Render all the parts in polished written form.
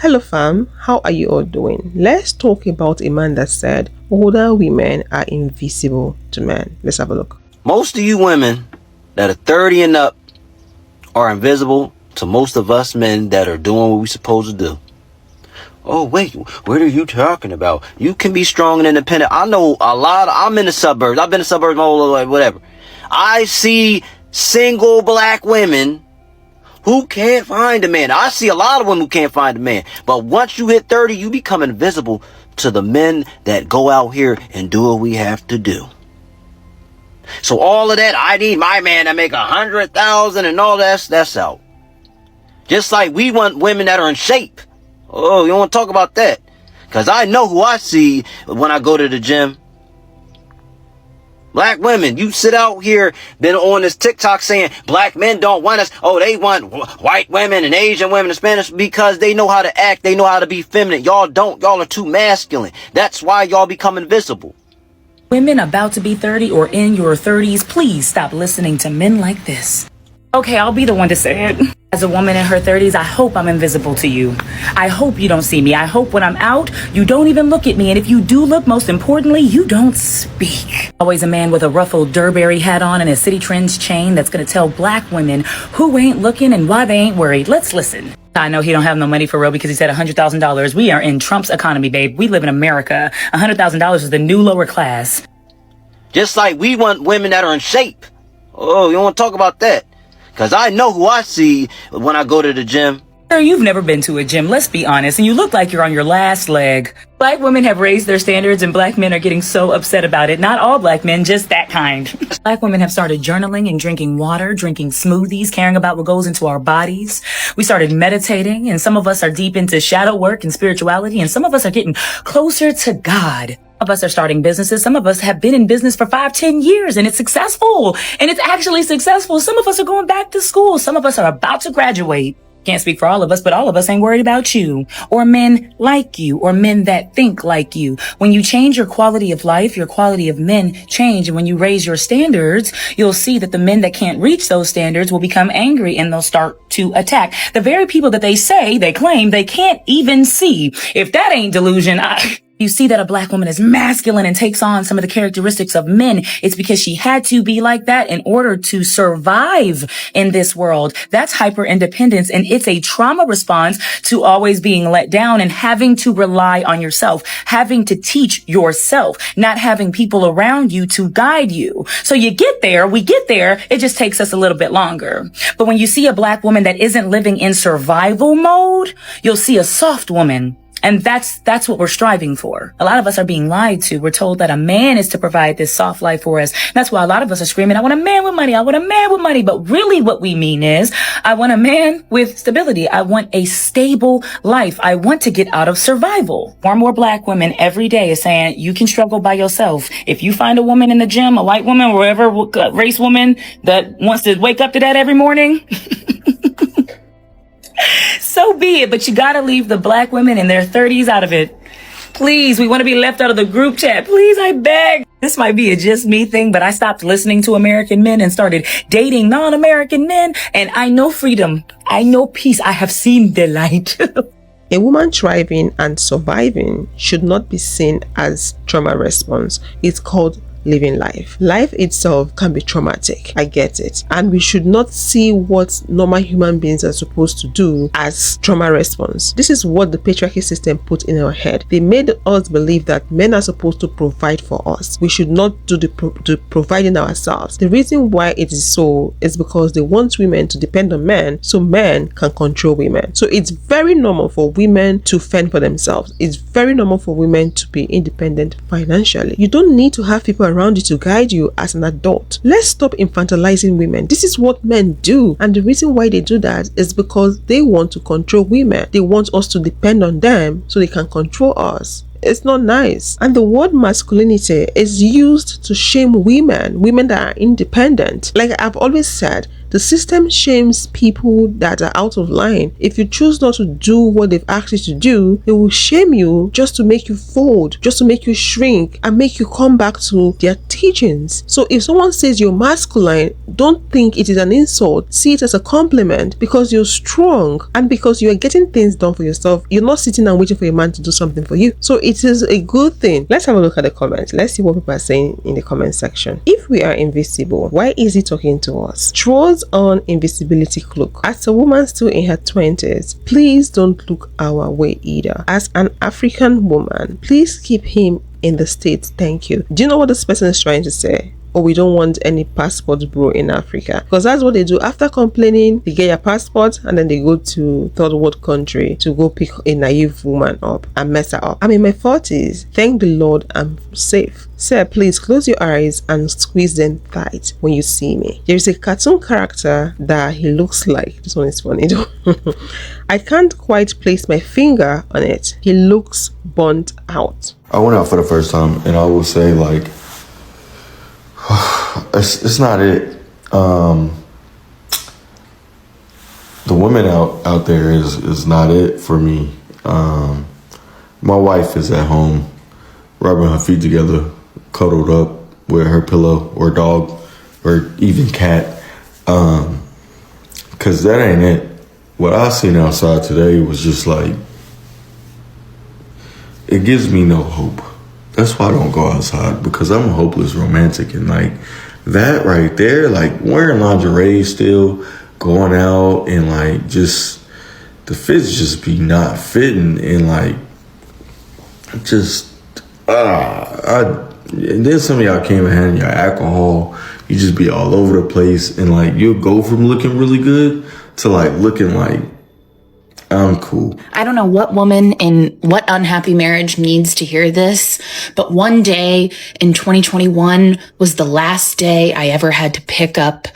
Hello fam, how are you all doing? Let's talk about a man that said older women are invisible to men. Let's have a look. Most of you women that are 30 and up are invisible to most of us men that are doing what we're supposed to do. Oh, wait, what are you talking about? You can be strong and independent. I know I'm in the suburbs. I've been in the suburbs my whole life, whatever. I see single black women who can't find a man. I see a lot of women who can't find a man. But once you hit 30, you become invisible to the men that go out here and do what we have to do. So all of that, I need my man to make 100,000 and all that's out. Just like we want women that are in shape. Oh, you don't want to talk about that. Because I know who I see when I go to the gym. Black women, you sit out here, been on this TikTok saying black men don't want us. Oh, they want white women and Asian women and Spanish because they know how to act. They know how to be feminine. Y'all don't. Y'all are too masculine. That's why y'all become invisible. Women about to be 30 or in your 30s, please stop listening to men like this. Okay, I'll be the one to say it. As a woman in her 30s, I hope I'm invisible to you. I hope you don't see me. I hope when I'm out, you don't even look at me. And if you do look, most importantly, you don't speak. Always a man with a ruffled Durberry hat on and a City Trends chain that's going to tell black women who ain't looking and why they ain't worried. Let's listen. I know he don't have no money for real because he said $100,000. We are in Trump's economy, babe. We live in America. $100,000 is the new lower class. Just like we want women that are in shape. Oh, you don't want to talk about that. Because I know who I see when I go to the gym. Sir, you've never been to a gym, let's be honest, and you look like you're on your last leg. Black women have raised their standards and black men are getting so upset about it. Not all black men, just that kind. Black women have started journaling and drinking water, drinking smoothies, caring about what goes into our bodies. We started meditating, and some of us are deep into shadow work and spirituality, and some of us are getting closer to God. Some of us are starting businesses. Some of us have been in business for 5-10 years and it's successful. And it's actually successful. Some of us are going back to school. Some of us are about to graduate. Can't speak for all of us, but all of us ain't worried about you or men like you or men that think like you. When you change your quality of life, your quality of men change. And when you raise your standards, you'll see that the men that can't reach those standards will become angry and they'll start to attack the very people that they claim they can't even see. If that ain't delusion, you see that a black woman is masculine and takes on some of the characteristics of men. It's because she had to be like that in order to survive in this world. That's hyper independence. And it's a trauma response to always being let down and having to rely on yourself, having to teach yourself, not having people around you to guide you. So we get there. It just takes us a little bit longer. But when you see a black woman that isn't living in survival mode, you'll see a soft woman. And that's what we're striving for. A lot of us are being lied to. We're told that a man is to provide this soft life for us. That's why a lot of us are screaming, I want a man with money. I want a man with money. But really what we mean is, I want a man with stability. I want a stable life. I want to get out of survival. More and more black women every day is saying, you can struggle by yourself. If you find a woman in the gym, a white woman, wherever, race woman that wants to wake up to that every morning, so be it, but you gotta leave the black women in their 30s out of it. Please, we want to be left out of the group chat. Please, I beg. This might be a just me thing, but I stopped listening to American men and started dating non-American men. And I know freedom. I know peace. I have seen the light. A woman thriving and surviving should not be seen as trauma response. It's called living life. Life itself can be traumatic. I get it. And we should not see what normal human beings are supposed to do as trauma response. This is what the patriarchy system put in our head. They made us believe that men are supposed to provide for us. We should not do the providing ourselves. The reason why it is so is because they want women to depend on men so men can control women. So it's very normal for women to fend for themselves. It's very normal for women to be independent financially. You don't need to have people around you to guide you as an adult. Let's stop infantilizing women. This is what men do, and the reason why they do that is because they want to control women. They want us to depend on them so they can control us. It's not nice. And the word masculinity is used to shame women that are independent. Like I've always said, The system shames people that are out of line. If you choose not to do what they've asked you to do, they will shame you just to make you fold, just to make you shrink and make you come back to their teachings. So if someone says you're masculine, don't think it is an insult. See it as a compliment because you're strong and because you are getting things done for yourself. You're not sitting and waiting for a man to do something for you. So it is a good thing. Let's have a look at the comments. Let's see what people are saying in the comment section. If we are invisible, why is he talking to us? Throws on invisibility cloak. As a woman still in her 20s, please don't look our way either. As an African woman, please keep him in the States. Thank you. Do you know what this person is trying to say? Or we don't want any passport bro in Africa, because that's what they do. After complaining, they get your passport and then they go to third world country to go pick a naive woman up and mess her up. I'm in my 40s. Thank the Lord I'm safe. Sir, please close your eyes and squeeze them tight when you see me. There is a cartoon character that he looks like. This one is funny though. I can't quite place my finger on it. He looks burnt out. I went out for the first time and I will say like, it's not it. The women out there is not it for me. My wife is at home, rubbing her feet together, cuddled up with her pillow or dog or even cat. Cause that ain't it. What I seen outside today was just like, it gives me no hope. That's why I don't go outside, because I'm a hopeless romantic. And like that right there, like wearing lingerie still, going out and like just the fits just be not fitting and like just and then some of y'all came and had your alcohol, you just be all over the place and like you'll go from looking really good to like looking like I'm cool. I don't know what woman in what unhappy marriage needs to hear this, but one day in 2021 was the last day I ever had to pick up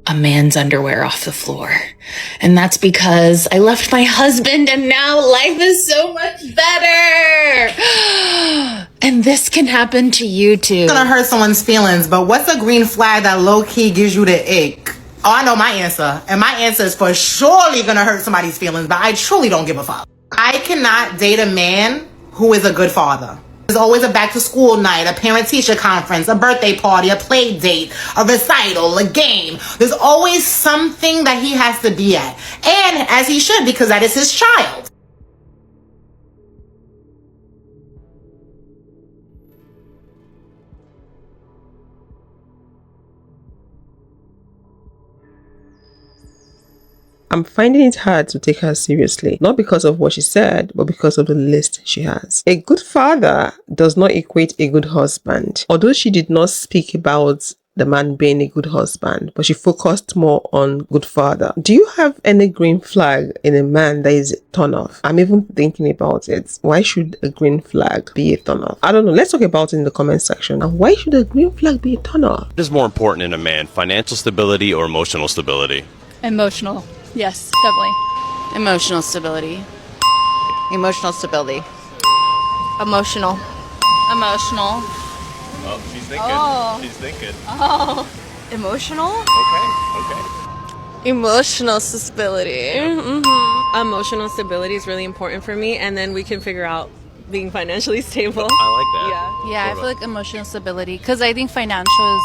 a man's underwear off the floor. And that's because I left my husband and now life is so much better. And this can happen to you too. It's gonna hurt someone's feelings, but what's a green flag that low-key gives you the ick? Oh, I know my answer. And my answer is for surely gonna hurt somebody's feelings, but I truly don't give a fuck. I cannot date a man who is a good father. There's always a back to school night, a parent teacher conference, a birthday party, a play date, a recital, a game. There's always something that he has to be at. And as he should, because that is his child. I'm finding it hard to take her seriously, not because of what she said, but because of the list she has. A good father does not equate a good husband. Although she did not speak about the man being a good husband, but she focused more on good father. Do you have any green flag in a man that is a turn off? I'm even thinking about it. Why should a green flag be a turn off? I don't know. Let's talk about it in the comment section. And why should a green flag be a turn off? What is more important in a man, financial stability or emotional stability? Emotional. Yes, definitely. Emotional stability. Emotional stability. Emotional. Emotional. Oh, she's thinking. Oh. She's thinking. Oh. Emotional? Okay. Emotional stability. Emotional stability is really important for me, and then we can figure out being financially stable. I like that. Yeah, I feel like emotional stability, because I think financial is,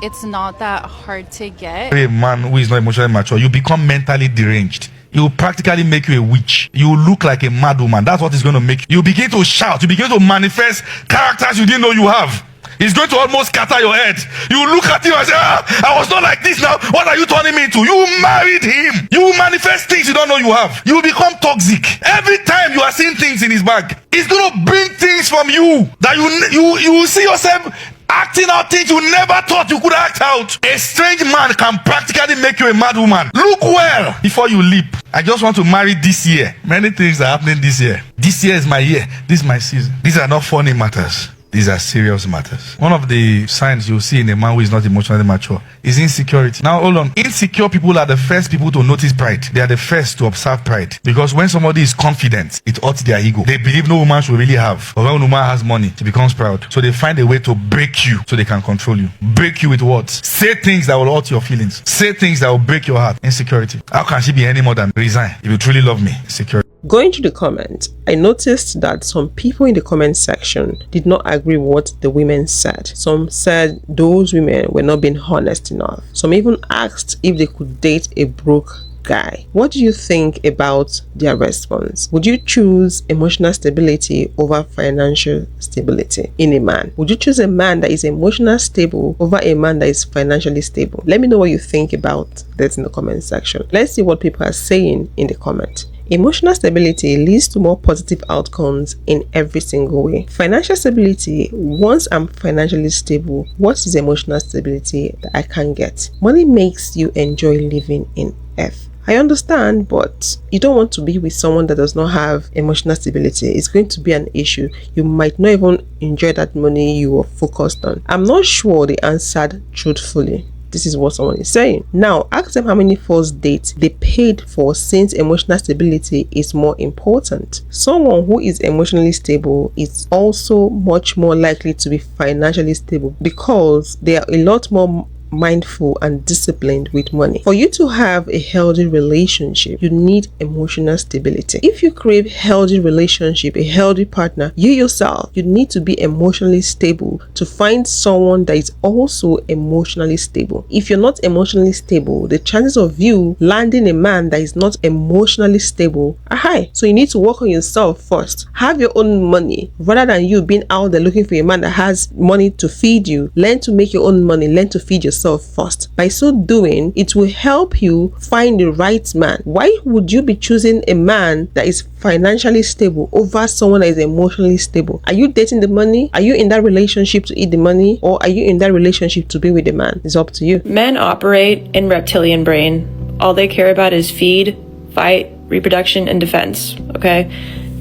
it's not that hard to get. A man who is not emotionally mature, you become mentally deranged. He will practically make you a witch. You will look like a mad woman. That's what it's going to make you. You begin to shout. You begin to manifest characters you didn't know you have. It's going to almost scatter your head. You look at him and say, I was not like this now. What are you turning me into? You married him. You manifest things you don't know you have. You become toxic. Every time you are seeing things in his bag, it's going to bring things from you that you will see yourself acting out things you never thought you could act out. A strange man can practically make you a mad woman. Look well before you leap. I just want to marry this year. Many things are happening this year. This year is my year. This is my season. These are not funny matters. These are serious matters. One of the signs you'll see in a man who is not emotionally mature is insecurity. Now, hold on. Insecure people are the first people to notice pride. They are the first to observe pride. Because when somebody is confident, it hurts their ego. They believe no woman should really have. But when a woman has money, she becomes proud. So they find a way to break you so they can control you. Break you with what? Say things that will hurt your feelings. Say things that will break your heart. Insecurity. How can she be any more than resign if you truly love me? Insecurity. Going through the comments, I noticed that some people in the comment section did not agree with what the women said. Some said those women were not being honest enough. Some even asked if they could date a broke guy. What do you think about their response? Would you choose emotional stability over financial stability in a man? Would you choose a man that is emotionally stable over a man that is financially stable? Let me know what you think about this in the comment section. Let's see what people are saying in the comment. Emotional stability leads to more positive outcomes in every single way. Financial stability, once I'm financially stable, what is emotional stability that I can get? Money makes you enjoy living in F. I understand, but you don't want to be with someone that does not have emotional stability. It's going to be an issue. You might not even enjoy that money you were focused on. I'm not sure they answered truthfully. This is what someone is saying. Now, ask them how many first dates they paid for, since emotional stability is more important. Someone who is emotionally stable is also much more likely to be financially stable because they are a lot more mindful and disciplined with money. For you to have a healthy relationship, you need emotional stability. If you crave healthy relationship, a healthy partner, you yourself, you need to be emotionally stable to find someone that is also emotionally stable. If you're not emotionally stable, the chances of you landing a man that is not emotionally stable are high. So you need to work on yourself first. Have your own money rather than you being out there looking for a man that has money to feed you. Learn to make your own money, learn to feed yourself first. By so doing, it will help you find the right man. Why would you be choosing a man that is financially stable over someone that is emotionally stable? Are you dating the money? Are you in that relationship to eat the money? Or are you in that relationship to be with the man? It's up to you. Men operate in reptilian brain. All they care about is feed, fight, reproduction, and defense. Okay?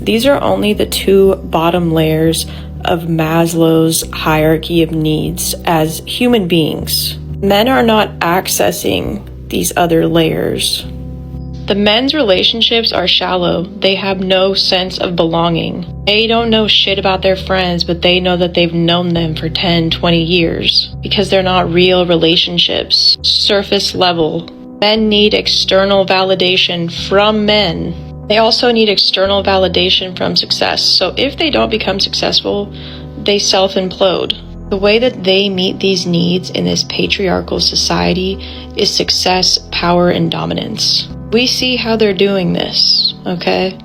These are only the two bottom layers of Maslow's hierarchy of needs as human beings. Men are not accessing these other layers. The men's relationships are shallow. They have no sense of belonging. They don't know shit about their friends, but they know that they've known them for 10, 20 years because they're not real relationships. Surface level. Men need external validation from men. They also need external validation from success. So if they don't become successful, they self-implode. The way that they meet these needs in this patriarchal society is success, power, and dominance. We see how they're doing this, okay?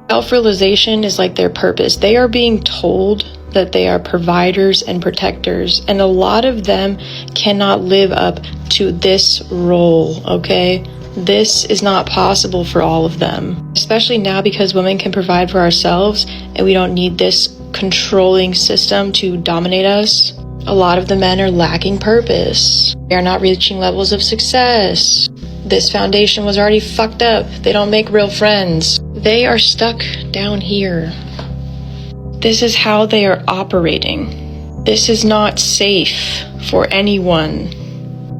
Self-realization is like their purpose. They are being told that they are providers and protectors, and a lot of them cannot live up to this role, okay? This is not possible for all of them, especially now because women can provide for ourselves and we don't need this controlling system to dominate us. A lot of the men are lacking purpose. They are not reaching levels of success. This foundation was already fucked up. They don't make real friends. They are stuck down here. This is how they are operating. This is not safe for anyone.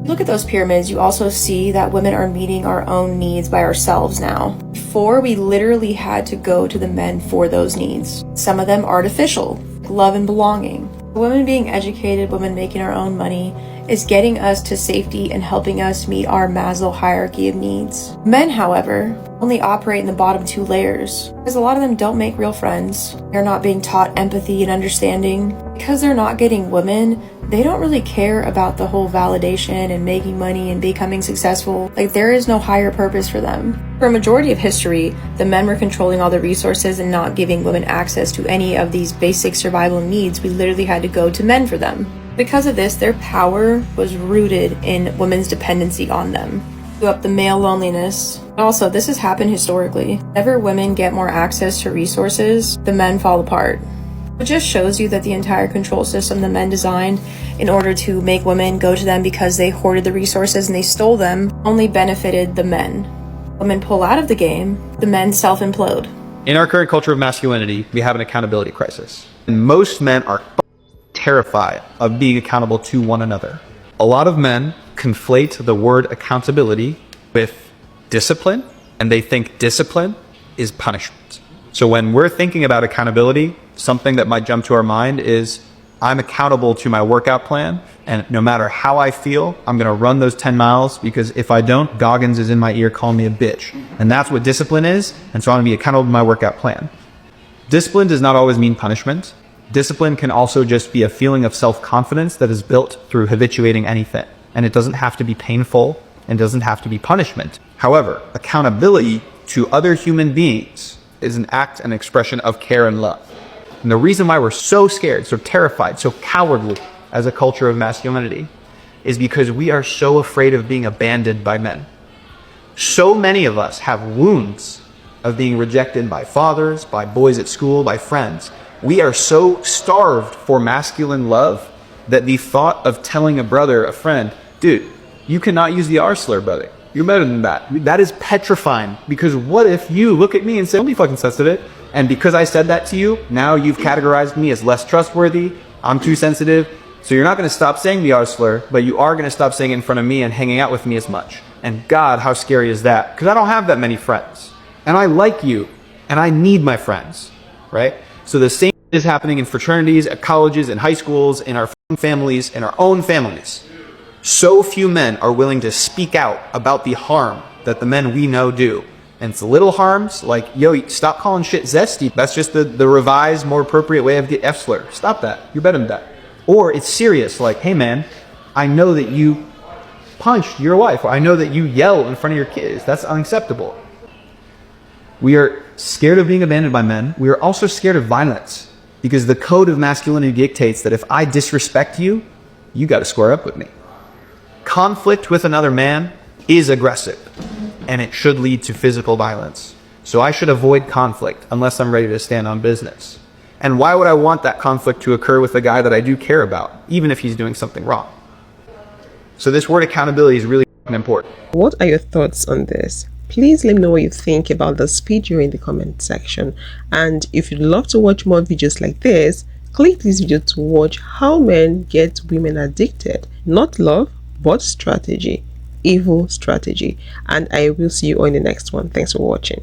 Look at those pyramids, you also see that women are meeting our own needs by ourselves now. Before, we literally had to go to the men for those needs. Some of them artificial, love and belonging. Women being educated, women making our own money, is getting us to safety and helping us meet our Maslow hierarchy of needs. Men, however, only operate in the bottom two layers because a lot of them don't make real friends. They're not being taught empathy and understanding. Because they're not getting women, they don't really care about the whole validation and making money and becoming successful. Like, there is no higher purpose for them. For a majority of history, the men were controlling all the resources and not giving women access to any of these basic survival needs. We literally had to go to men for them. Because of this, their power was rooted in women's dependency on them. Up the male loneliness. Also, this has happened historically. Whenever women get more access to resources, the men fall apart. It just shows you that the entire control system the men designed in order to make women go to them because they hoarded the resources and they stole them only benefited the men. Women pull out of the game, the men self-implode. In our current culture of masculinity, we have an accountability crisis. And most men are terrified of being accountable to one another. A lot of men conflate the word accountability with discipline, and they think discipline is punishment. So when we're thinking about accountability, something that might jump to our mind is, I'm accountable to my workout plan, and no matter how I feel, I'm gonna run those 10 miles, because if I don't, Goggins is in my ear calling me a bitch. And that's what discipline is, and so I'm gonna be accountable to my workout plan. Discipline does not always mean punishment. Discipline can also just be a feeling of self-confidence that is built through habituating anything. And it doesn't have to be painful, and doesn't have to be punishment. However, accountability to other human beings is an act and expression of care and love. And the reason why we're so scared, so terrified, so cowardly as a culture of masculinity is because we are so afraid of being abandoned by men. So many of us have wounds of being rejected by fathers, by boys at school, by friends. We are so starved for masculine love that the thought of telling a brother, a friend, dude, you cannot use the R slur, brother. You're better than that. That is petrifying, because what if you look at me and say, don't be fucking sensitive, and because I said that to you, now you've categorized me as less trustworthy, I'm too sensitive, so you're not going to stop saying the R slur, but you are going to stop saying it in front of me and hanging out with me as much. And God, how scary is that? Because I don't have that many friends. And I like you, and I need my friends, right? So the same is happening in fraternities, at colleges, in high schools, in our families, in our own families. So few men are willing to speak out about the harm that the men we know do. And it's the little harms, like, yo, stop calling shit zesty. That's just the revised, more appropriate way of the F slur. Stop that. You're better than that. Or it's serious, like, hey man, I know that you punched your wife, or I know that you yell in front of your kids. That's unacceptable. We are scared of being abandoned by men. We are also scared of violence, because the code of masculinity dictates that if I disrespect you, you got to square up with me. Conflict with another man is aggressive, and it should lead to physical violence. So I should avoid conflict unless I'm ready to stand on business. And why would I want that conflict to occur with a guy that I do care about, even if he's doing something wrong? So this word accountability is really important. What are your thoughts on this? Please let me know what you think about this video in the comment section. And if you'd love to watch more videos like this, click this video to watch how men get women addicted. Not love, but strategy. Evil strategy. And I will see you on the next one. Thanks for watching.